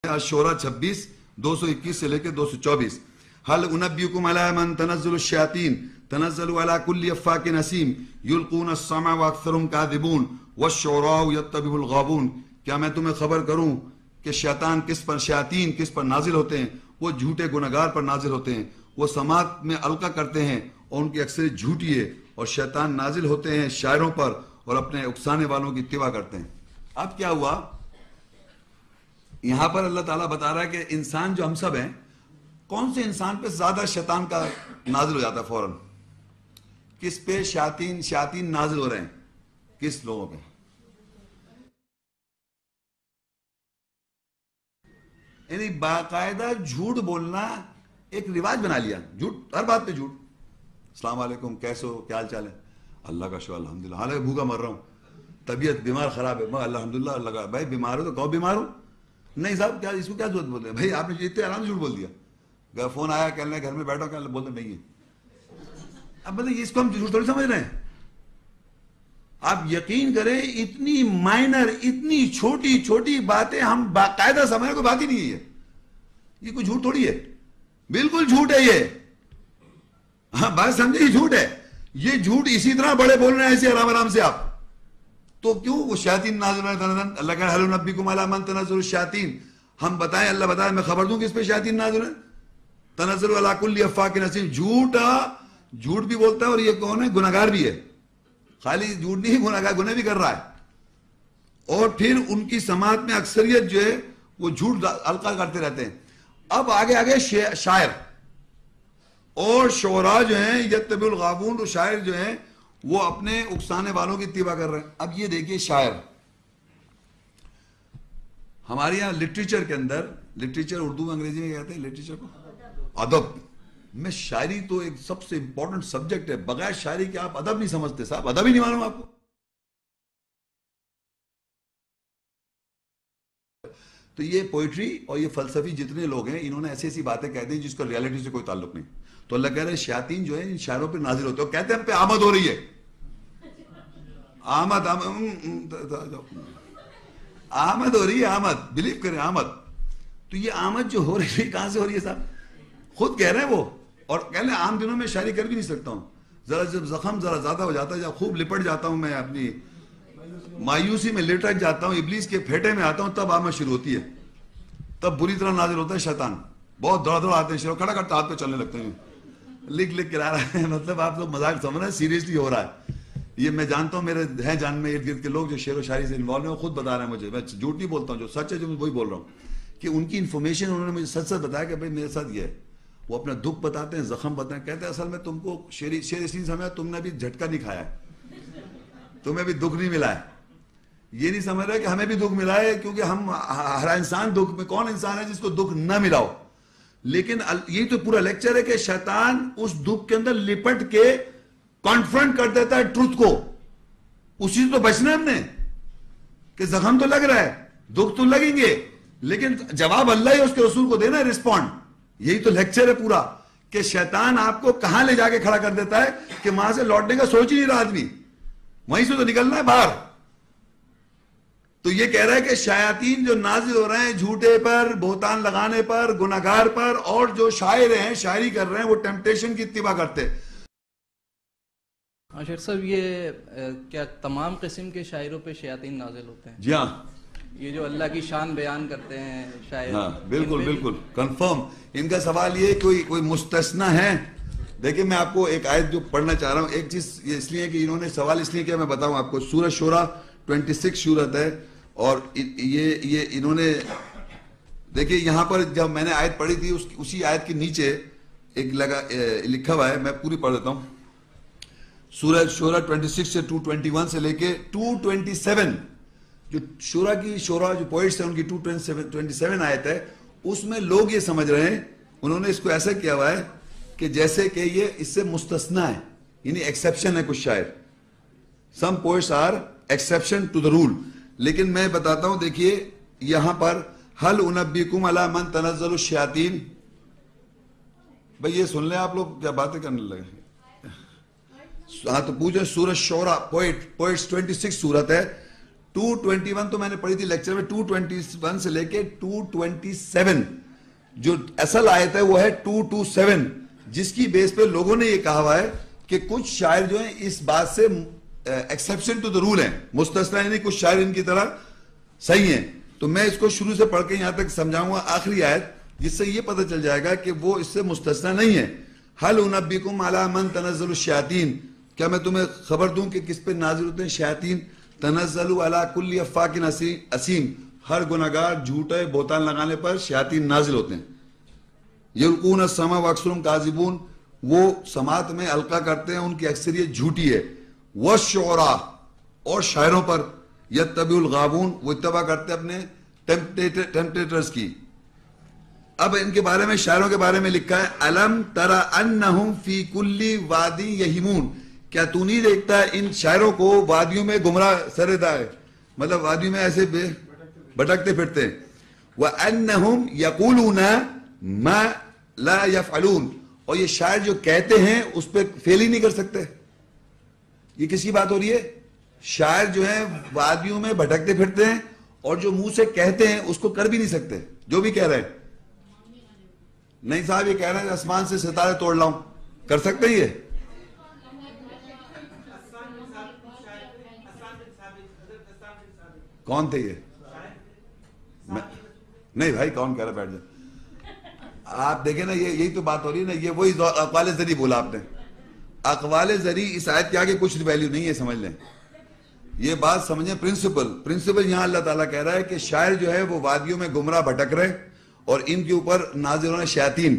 الشورى 26 221 سے لے کے 224. هل انبئكم على من تنزل الشياطين تنزل على كل افاك نسيم يلقون السمع واكثرهم كاذبون والشعراء يتبعهم الغاوون. کیا میں تمہیں خبر کروں کہ شیاطین کس پر نازل ہوتے ہیں؟ وہ جھوٹے گنہگار پر نازل ہوتے ہیں. وہ سماعت میں القا کرتے ہیں اور ان کی اکثریت جھوٹی ہے. اور شیطان نازل ہوتے ہیں شاعروں پر اور اپنے اکسانے والوں کی اتباع کرتے ہیں. اب کیا ہوا یہاں پر اللہ تعالیٰ بتا رہا ہے کہ انسان جو ہم سب ہیں، کون سے انسان پہ زیادہ شیطان کا نازل ہو جاتا ہے فوراً؟ کس پہ شیاطین نازل ہو رہے ہیں؟ کس لوگوں پہ؟ یعنی باقاعدہ جھوٹ بولنا ایک رواج بنا لیا. جھوٹ، ہر بات پہ جھوٹ. السلام علیکم، کیسے ہو، کیا حال چال ہے؟ اللہ کا شکر الحمدللہ، حالانکہ بھوکا مر رہا ہوں، طبیعت بیمار خراب ہے، میں الحمدللہ اللہ کا. بھائی بیمار ہو تو کہو بیمار ہو. نہیں صاحب کیا اس کو کیا ضرورت بولتے ہیں؟ بھائی آپ نے اتنے آرام سے جھوٹ بول دیا. فون آیا کہنے گھر میں بیٹھو، کیا بولتے نہیں ہے. اب بتائیے اس کو ہم جھوٹ تھوڑی سمجھ رہے ہیں. آپ یقین کریں اتنی مائنر، اتنی چھوٹی چھوٹی باتیں ہم باقاعدہ سمجھ رہے، کوئی بات ہی نہیں ہے. یہ کوئی جھوٹ تھوڑی ہے، بالکل جھوٹ ہے یہ. ہاں بات سمجھے، یہ جھوٹ ہے. یہ جھوٹ اسی طرح بڑے بول رہے ہیں ایسے آرام آرام سے آپ. تو کیوں وہ شیاطین نازل ہیں؟ اللہ کہہ رہا ہے هل انبئكم على من تنزل الشیاطین. ہم بتائیں، اللہ بتائیں، میں خبر دوں کہ اس پہ شیاطین نازل ہیں. تنزل على كل افاك نسیم. جھوٹ بھی بولتا ہے اور یہ کون ہے؟ گناہگار بھی ہے. خالی جھوٹ نہیں، گناہگار، گناہ بھی کر رہا ہے. اور پھر ان کی سماعت میں اکثریت جو ہے وہ جھوٹ القا کرتے رہتے ہیں. اب آگے شاعر اور شعراء جو ہیں یتبع الغاوون، اور شاعر جو ہیں وہ اپنے اکسانے والوں کی اتباع کر رہے ہیں. اب یہ دیکھیے شاعر، ہمارے یہاں لٹریچر کے اندر، لٹریچر اردو انگریزی میں کہتے ہیں لٹریچر کو، ادب میں شاعری تو ایک سب سے امپورٹنٹ سبجیکٹ ہے. بغیر شاعری کے آپ ادب نہیں سمجھتے صاحب، ادب ہی نہیں معلوم آپ کو. تو یہ پوئٹری اور یہ فلسفی جتنے لوگ ہیں انہوں نے ایسی ایسی باتیں کہہ دی جس کا ریالٹی سے کوئی تعلق نہیں. تو اللہ کہہ رہے ہیں شیاطین جو ہیں ان شاعروں پہ نازل ہوتے ہیں، کہتے ہیں ہم پہ آمد ہو رہی ہے. آمد ہو رہی ہے، آمد بلیو کریں، آمد. تو یہ آمد جو ہو رہی ہے کہاں سے ہو رہی ہے صاحب؟ خود کہہ رہے ہیں وہ. اور کہہ لیں عام دنوں میں شاعری کر بھی نہیں سکتا ہوں. ذرا جب زخم ذرا زیادہ ہو جاتا ہے، جب خوب لپٹ جاتا ہوں میں، اپنی مایوسی میں لٹک جاتا ہوں، ابلیس کے پھیٹے میں آتا ہوں، تب آمد شروع ہوتی ہے. تب بری طرح نازل ہوتا ہے شیطان. بہت دوڑ دوڑ آتے ہیں، شروع کھڑا کرتا ہاتھ پہ چلنے لگتے ہیں، لکھ کے لا رہا ہے. مطلب آپ لوگ مذاق سمجھ رہے ہیں، سیریسلی ہو رہا ہے. یہ میں جانتا ہوں، میرے ہیں جان میں ارد گرد کے لوگ جو شعر و شاعری سے انوالو ہیں، وہ خود بتا رہے ہیں مجھے. میں جھوٹ نہیں بولتا ہوں، جو سچ ہے جو میں وہی بول رہا ہوں، کہ ان کی انفارمیشن انہوں نے مجھے سچ سچ بتایا کہ بھائی میرے ساتھ یہ ہے. وہ اپنا دکھ بتاتے ہیں، زخم بتاتے ہیں، کہتے ہیں اصل میں تم کو شعر اس لیے سمجھا، تم نے ابھی جھٹکا نہیں کھایا ہے، تمہیں بھی دکھ نہیں ملا ہے. یہ نہیں سمجھ رہے کہ ہمیں بھی دکھ ملا ہے، کیونکہ ہم ہر انسان دکھ میں، کون انسان ہے جس کو دکھ نہ ملا ہو؟ لیکن یہی تو پورا لیکچر ہے کہ شیطان اس دکھ کے اندر لپٹ کے کانفرنٹ کر دیتا ہے ٹروتھ کو. اسی سے تو بچنا ہے ہم نے، کہ زخم تو لگ رہا ہے، دکھ تو لگیں گے، لیکن جواب اللہ ہی اس کے رسول کو دینا ہے، رسپونڈ. یہی تو لیکچر ہے پورا، کہ شیطان آپ کو کہاں لے جا کے کھڑا کر دیتا ہے کہ وہاں سے لوٹنے کا سوچ ہی نہیں رہا آدمی، وہیں سے تو نکلنا ہے باہر. تو یہ کہہ رہا ہے کہ شیاطین جو نازل ہو رہے ہیں جھوٹے پر، بہتان لگانے پر، گناہگار پر، اور جو شاعر ہیں شاعری کر رہے ہیں وہ ٹیمپٹیشن کی اتباع کرتے. شیخ صاحب یہ کیا تمام قسم کے شاعروں پہ شیاطین نازل ہوتے ہیں؟ جی ہاں، یہ جو اللہ کی شان بیان کرتے ہیں شاعر؟ ہاں بالکل بالکل کنفرم. ان کا سوال یہ کوئی مستثنا ہے؟ دیکھیں میں آپ کو ایک آیت جو پڑھنا چاہ رہا ہوں. ایک چیز یہ اس لیے کہ انہوں نے سوال اس لیے کیا میں بتاؤں آپ کو. سورہ شورى 26 سورت ہے، اور یہ انہوں نے دیکھیے یہاں پر جب میں نے آیت پڑھی تھی اسی آیت کے نیچے ایک لکھا ہوا ہے، میں پوری پڑھ دیتا ہوں. سورہ شورى 26 سے 221 سے لے کے 227، جو شورا جو پوئٹس ہیں ان کی 227 آیت ہے، اس میں لوگ یہ سمجھ رہے ہیں، انہوں نے اس کو ایسا کیا ہوا ہے کہ جیسے کہ یہ اس سے مستثنا ہے، یعنی ایکسیپشن ہے کچھ شاعر. Some poets are exception to the rule. لیکن میں بتاتا ہوں، دیکھیے یہاں پر هل انبئكم على من تنزل الشیاطین. بھئی یہ سن لیں آپ لوگ، کیا باتیں کرنے لگے. ہاں تو پوچھیں. سورہ شورا پوئٹس 26 سورت ہے، 221 تو میں نے پڑھی تھی لیکچر میں, 221 سے لے کے 227 جو اصل آیت ہے وہ ہے 227, جس کی بیس پہ لوگوں نے یہ کہا ہوا ہے کہ کچھ شاعر جو ہیں اس بات سے ایکسیپشن ٹو دا رول ہیں, مستثنا یعنی کچھ شاعر ان کی طرح صحیح ہیں. تو میں اس کو شروع سے پڑھ کے یہاں تک سمجھاؤں گا آخری آیت, جس سے یہ پتہ چل جائے گا کہ وہ اس سے مستثنا نہیں ہے. هل انبئکم علی من تنزل الشیاطین, کیا میں تمہیں خبر دوں کہ کس پہ نازل ہوتے ہیں شیاطین؟ تنزل علی کل افاک اسیم, ہر گناہگار جھوٹے بہتان لگانے پر شیاطین نازل ہوتے ہیں. یلقون السمع واکثرهم کاذبون, وہ سماعت میں القا کرتے ہیں, ان کی اکثریت جھوٹی ہے. والشعراء, اور شاعروں پر. یتبع الغاوون, وہ اتباع کرتے ہیں اپنے ٹیمپٹیٹرز کی. اب ان کے بارے میں, شاعروں کے بارے میں لکھا ہے الم تر انہم فی کل وادی یہیمون, کیا تو نہیں دیکھتا ہے ان شاعروں کو وادیوں میں گمراہ سردا ہے, مطلب وادیوں میں ایسے بھٹکتے پھرتے ہیں. وانہم یقولون ما لا یفعلون, اور یہ شاعر جو کہتے ہیں اس پہ فیل ہی نہیں کر سکتے. یہ کس کی بات ہو رہی ہے؟ شاعر جو ہیں وادیوں میں بھٹکتے پھرتے ہیں اور جو منہ سے کہتے ہیں اس کو کر بھی نہیں سکتے, جو بھی کہہ رہے ہیں. نہیں صاحب یہ کہہ رہے ہیں آسمان سے ستارے توڑ لاؤں, کر سکتے ہیں یہ؟ کون تھے یہ؟ نہیں بھائی کون کہہ رہا, بیٹھ جائے. آپ دیکھیں نا, یہی تو بات ہو رہی ہے نا, یہ وہی اقوال زری بولا آپ نے. اقوال زری اس آیت کے آگے کچھ ویلیو نہیں ہے, سمجھ لیں. یہ بات سمجھیں, پرنسپل یہاں اللہ تعالیٰ کہہ رہا ہے کہ شاعر جو ہے وہ وادیوں میں گمراہ بھٹک رہے اور ان کے اوپر نازل ہونے شیاطین,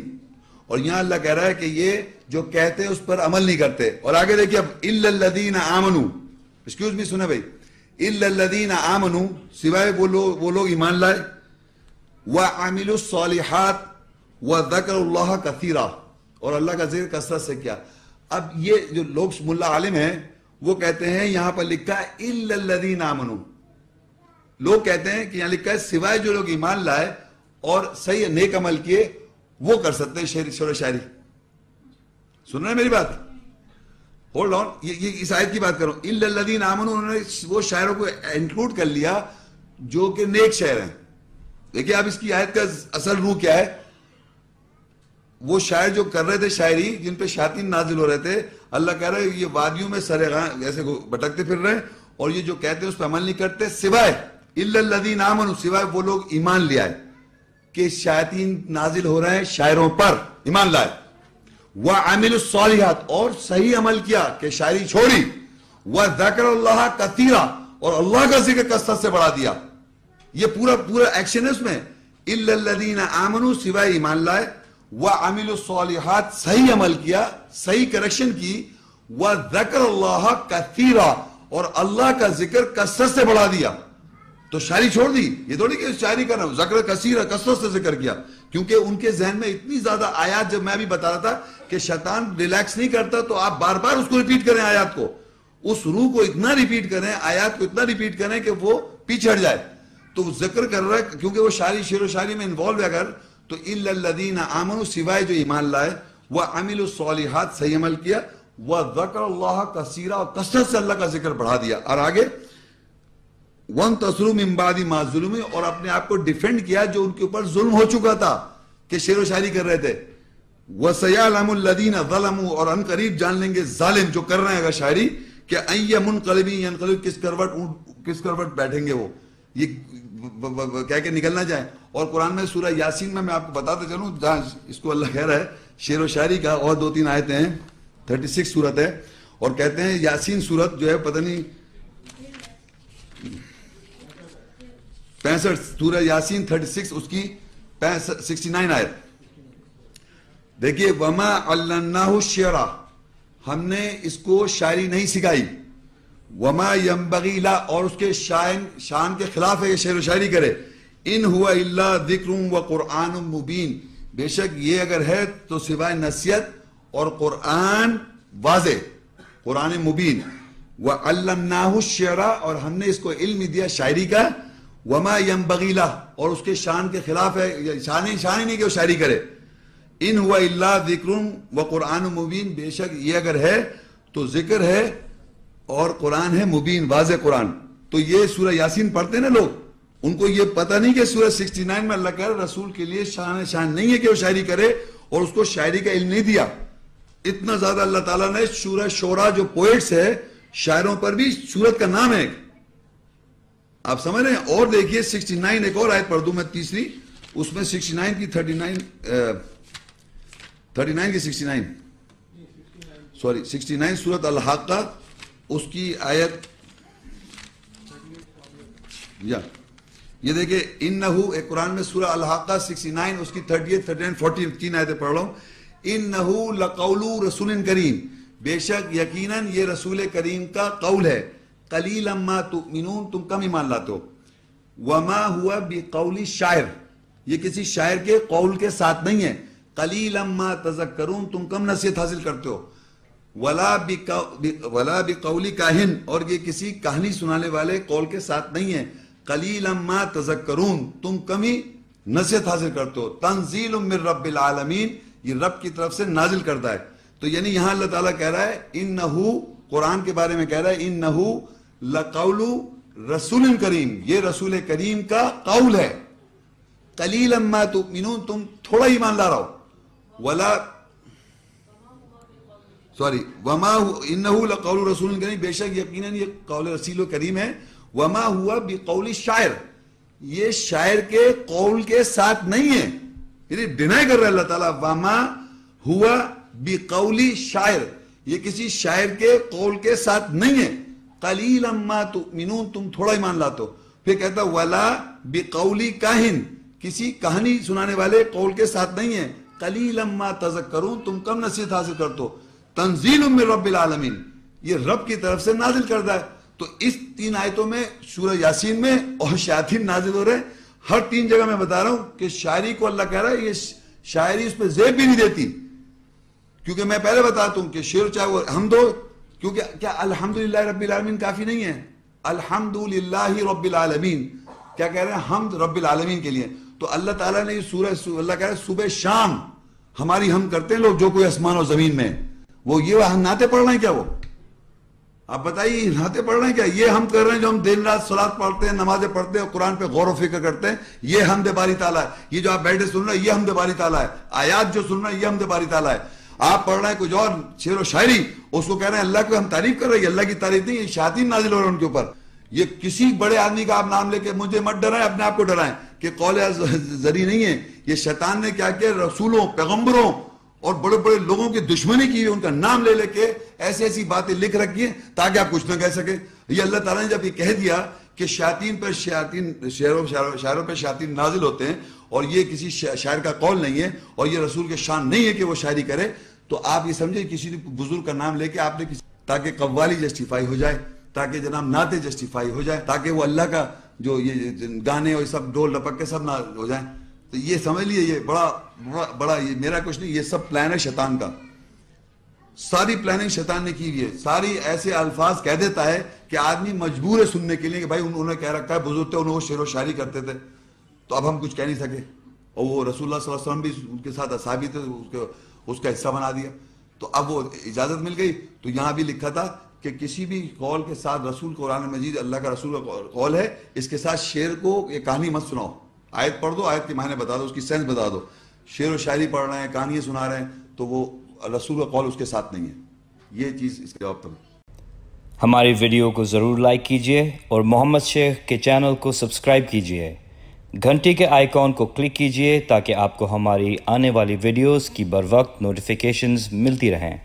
اور یہاں اللہ کہہ رہا ہے کہ یہ جو کہتے ہیں اس پر عمل نہیں کرتے. اور آگے دیکھیے اب, الا الذین آمنوا, ایکسکیوز می سنیں بھائی, الا الذین آمنوا, سوائے وہ لوگ ایمان لائے, وعملوا الصالحات وذکروا اللہ کثیرا, اور اللہ کا ذکر کثرت سے کیا. اب یہ جو لوگ ملا عالم ہیں وہ کہتے ہیں یہاں پر لکھا ہے الا الذین آمنوا, لوگ کہتے ہیں کہ یہاں لکھا ہے سوائے جو لوگ ایمان لائے اور صحیح نیک عمل کیے وہ کر سکتے ہیں شعر و شاعری. سن رہے ہیں میری بات؟ ہولڈ آن, یہ اس آیت کی بات کروں. الا الذین آمنوا, انہوں نے وہ شاعروں کو انکلوڈ کر لیا جو کہ نیک شاعر ہیں. دیکھیں اب اس کی آیت کا اصل روح کیا ہے. وہ شاعر جو کر رہے تھے شاعری, جن پہ شیاطین نازل ہو رہے تھے, اللہ کہہ رہے ہیں یہ وادیوں میں ایسے بھٹکتے پھر رہے ہیں اور یہ جو کہتے ہیں اس پہ عمل نہیں کرتے, سوائے الا الذین آمنوا, سوائے وہ لوگ ایمان لے آئے کہ شیاطین نازل ہو رہے ہیں شاعروں پر, ایمان لائے. وعملوا الصالحات, اور صحیح عمل کیا کہ شاعری چھوڑی. وذکر اللہ کثیرا, اور اللہ کا ذکر کثرت سے بڑھا دیا. یہ پورا ایکشن ہے اس میں. الا الذین آمنوا, سوائے ایمان لائے. وعملوا الصالحات, صحیح عمل کیا, صحیح کریکشن کی. وذکر اللہ کثیرا, اور اللہ کا ذکر کثرت سے بڑھا دیا. تو شاعری چھوڑ دی, یہ تھوڑی کہ شاعری کر رہا ہوں, ذکر کثیرا, کثرت سے ذکر کیا, کیونکہ ان کے ذہن میں اتنی زیادہ آیات, جب میں ابھی بتا رہا تھا کہ شیطان ریلیکس نہیں کرتا تو آپ بار بار اس کو ریپیٹ کریں, آیات کو, اس روح کو اتنا ریپیٹ کریں, آیات کو اتنا ریپیٹ کریں کہ وہ پیچھے ہٹ جائے. تو ذکر کر رہا ہے کیونکہ وہ شعر و شاعری میں انوالو ہے. اگر تو الا الذین آمنوا, سوائے جو ایمان لائے. وعملوا الصالحات, صحیح عمل کیا. وذکر اللہ کثیرا, اور کثرت سے اللہ کا ذکر بڑھا دیا. اور آگے وانتصروا من بعد ما ظلموا, اور اپنے آپ کو ڈیفینڈ کیا جو ان کے اوپر ظلم ہو چکا تھا کہ شعر و شاعری کر رہے تھے. وسيعلم الذين ظلموا, اور ان قریب جان لیں گے ظالم جو کر رہے ہیں اگر شاعری, کہ اي منقلب ينقلب, کس کروٹ بیٹھیں گے وہ, یہ کہہ کے نکلنا جائیں. اور قرآن میں سورہ یاسین میں آپ کو بتاتے چلوں, جہاں اس کو اللہ کہہ رہا ہے شعر و شاعری کا, اور 2-3 آیتیں ہیں, 36 سورت ہے, اور کہتے ہیں یاسین سورت جو ہے پتہ نہیں 65, سورہ یاسین 36, اس کی 69 آیت دیکھیے. وما علمناہ الشعر, ہم نے اس کو شاعری نہیں سکھائی. وما ينبغي لا, اور اس کے شان کے خلاف ہے یہ شعر و شاعری کرے. ان هو الا ذکر وقرآن مبین, بے شک یہ اگر ہے تو سوائے نصیحت اور قرآن واضح, قرآن مبین. وعلمناہ الشعر, اور ہم نے اس کو علم دیا شاعری کا. وما ينبغي لا, اور اس کے شان کے خلاف ہے, شان ہی نہیں کہ وہ شاعری کرے. ان هو الا ذکر وقرآن مبین, بے شک یہ اگر ہے تو ذکر ہے اور قرآن ہے مبین, واضح قرآن. تو یہ سورہ یاسین پڑھتے ہیں نا لوگ, ان کو یہ پتہ نہیں کہ سورہ 69 میں اللہ کہہ رہا ہے رسول کے لیے شان نہیں ہے کہ وہ شاعری کرے, اور اس کو شاعری کا علم نہیں دیا. اتنا زیادہ اللہ تعالیٰ نے سورہ شعراء جو پوئٹس ہے, شاعروں پر بھی سورت کا نام ہے, آپ سمجھ رہے ہیں. اور دیکھیے 69 ایک اور آیت پڑھ دوں میں تیسری, اس میں 69 کی 39 کی 69 سورت الحاقہ, اس کی آیت یہ دیکھیں انہو, ایک قرآن میں سورہ الحاقہ 69 اس کی 38 39 40 تین آیتیں پڑھ رہا ہوں. انہو لقول رسول کریم, بے شک یقیناً یہ رسول کریم کا قول ہے. قلیلا ما تؤمنون, تم کم ایمان لاتے ہو. وما ہوا بقول شاعر, یہ کسی شاعر کے قول کے ساتھ نہیں ہے. قلیلا ما تذکرون, تم کم نصیحت حاصل کرتے ہو. ولا بقول کاہن, اور یہ کسی کہانی سنانے والے قول کے ساتھ نہیں ہے. قلیلا ما تذکرون, تم کمی نصیحت حاصل کرتے ہو. تنزیل من رب العالمین, یہ رب کی طرف سے نازل کرتا ہے. تو یعنی یہاں اللہ تعالیٰ کہہ رہا ہے انہو, قرآن کے بارے میں کہہ رہا ہے انہو لقول رسول کریم, یہ رسول کریم کا قول ہے. قلیلا ما تؤمنون, تم تھوڑا ایمان لا رہا ہو. وما انہو لقول رسول کریم, بے شک یقیناً یہ قول رسول کریم ہے. وما ہوا بقول شاعر, یہ شاعر کے قول کے ساتھ نہیں ہے, یعنی ڈینائی کر رہا ہے اللہ تعالیٰ. وما ہوا بقول شاعر, یہ کسی شاعر کے قول کے ساتھ نہیں ہے. قلیلا ما تؤمنون, تم تھوڑا ایمان لاتے ہو. پھر کہتا ولا بقول کاہن, کسی کہانی سنانے والے قول کے ساتھ نہیں ہے. قلیلا ما تذکرون, تم کم نصیحت حاصل کرتے ہو. تنزیل من رب العالمین, یہ رب کی طرف سے نازل کردہ ہے. تو اس تین آیتوں میں سورہ یاسین میں اور شیاطین نازل ہو رہے ہیں. ہر تین جگہ میں بتا رہا ہوں کہ شاعری کو اللہ کہہ رہا ہے, یہ شاعری اس پہ زیب بھی نہیں دیتی. کیونکہ میں پہلے بتاتا ہوں کہ شعر چاہے وہ حمد ہو, کیونکہ کیا الحمدللہ رب العالمین کافی نہیں ہے. الحمدللہ رب العالمین, کیا کہہ رہے ہیں, حمد رب العالمین کے لیے. تو اللہ تعالیٰ نے یہ سورہ, اللہ کہہ رہا ہے صبح شام ہماری ہم کرتے ہیں لوگ, جو کوئی آسمان اور زمین میں, وہ یہ نعتیں پڑھ رہے ہیں کیا؟ وہ آپ بتائیے نعتیں پڑھ رہے ہیں کیا؟ یہ ہم کر رہے ہیں جو ہم دن رات صلات پڑھتے ہیں, نمازیں پڑھتے ہیں, قرآن پہ غور و فکر کرتے ہیں, یہ حمد باری تعالیٰ ہے. یہ جو آپ بیٹھے سن رہے ہیں یہ حمد باری تعالیٰ ہے. آیات جو سن رہے ہیں یہ حمد باری تعالیٰ ہے. آپ پڑھ رہے ہیں کچھ اور شعر و شاعری, اس کو کہہ رہے ہیں اللہ کو ہم تعریف کر رہے ہیں. اللہ کی تعریف نہیں, یہ شیاطین نازل ہو رہے ہیں ان کے اوپر. یہ کسی بڑے آدمی کا آپ نام لے کے مجھے مت ڈرائیں, اپنے آپ کو ڈرائیں کہ قول زری نہیں ہے. یہ شیطان نے کیا کیا, رسولوں, پیغمبروں اور بڑے بڑے لوگوں کی دشمنی کی, ان کا نام لے لے کے ایسی ایسی باتیں لکھ رکھی ہیں تاکہ آپ کچھ نہ کہہ سکیں. یہ اللہ تعالیٰ نے جب یہ کہہ دیا کہ شیاطین پر شاعروں پہ شیاطین نازل ہوتے ہیں, اور یہ کسی شاعر کا قول نہیں ہے, اور یہ رسول کے شان نہیں ہے کہ وہ شاعری کرے, تو آپ یہ سمجھے کسی بزرگ کا نام لے کے آپ نے تاکہ قوالی جسٹیفائی ہو جائے, تاکہ جناب نعتیں جسٹیفائی ہو جائے, تاکہ وہ اللہ کا جو یہ گانے اور سب ڈول ڈپک کے سب نہ ہو جائیں. تو یہ سمجھ لیے یہ بڑا یہ میرا کچھ نہیں, یہ سب پلان ہے شیطان کا. ساری پلاننگ شیطان نے کی ہوئی ہے. ساری ایسے الفاظ کہہ دیتا ہے کہ آدمی مجبور ہے سننے کے لیے کہ بھائی انہوں نے کہہ رکھا ہے, بزرگ تھے, انہوں نے شعر و شاعری کرتے تھے, تو اب ہم کچھ کہہ نہیں سکے. اور وہ رسول اللہ صلی اللہ علیہ وسلم بھی ان کے ساتھ اصحابی تھے, اس کا حصہ بنا دیا. تو اب وہ اجازت مل گئی. تو یہاں بھی لکھا تھا کہ کسی بھی قول کے ساتھ, رسول قرآن مجید اللہ کا رسول کا قول ہے, اس کے ساتھ شعر کو یہ کہانی مت سناؤ. آیت پڑھ دو, آیت کے معنی بتا دو, اس کی سینس بتا دو. شعر و شاعری پڑھ رہے ہیں, کہانیاں سنا رہے ہیں, تو وہ رسول کا قول اس کے ساتھ نہیں ہے. یہ چیز اس کے جواب پر. ہماری ویڈیو کو ضرور لائک کیجیے اور محمد شیخ کے چینل کو سبسکرائب کیجیے. گھنٹی کے آئیکن کو کلک کیجیے تاکہ آپ کو ہماری آنے والی ویڈیوز کی بروقت نوٹیفیکیشنز ملتی رہیں.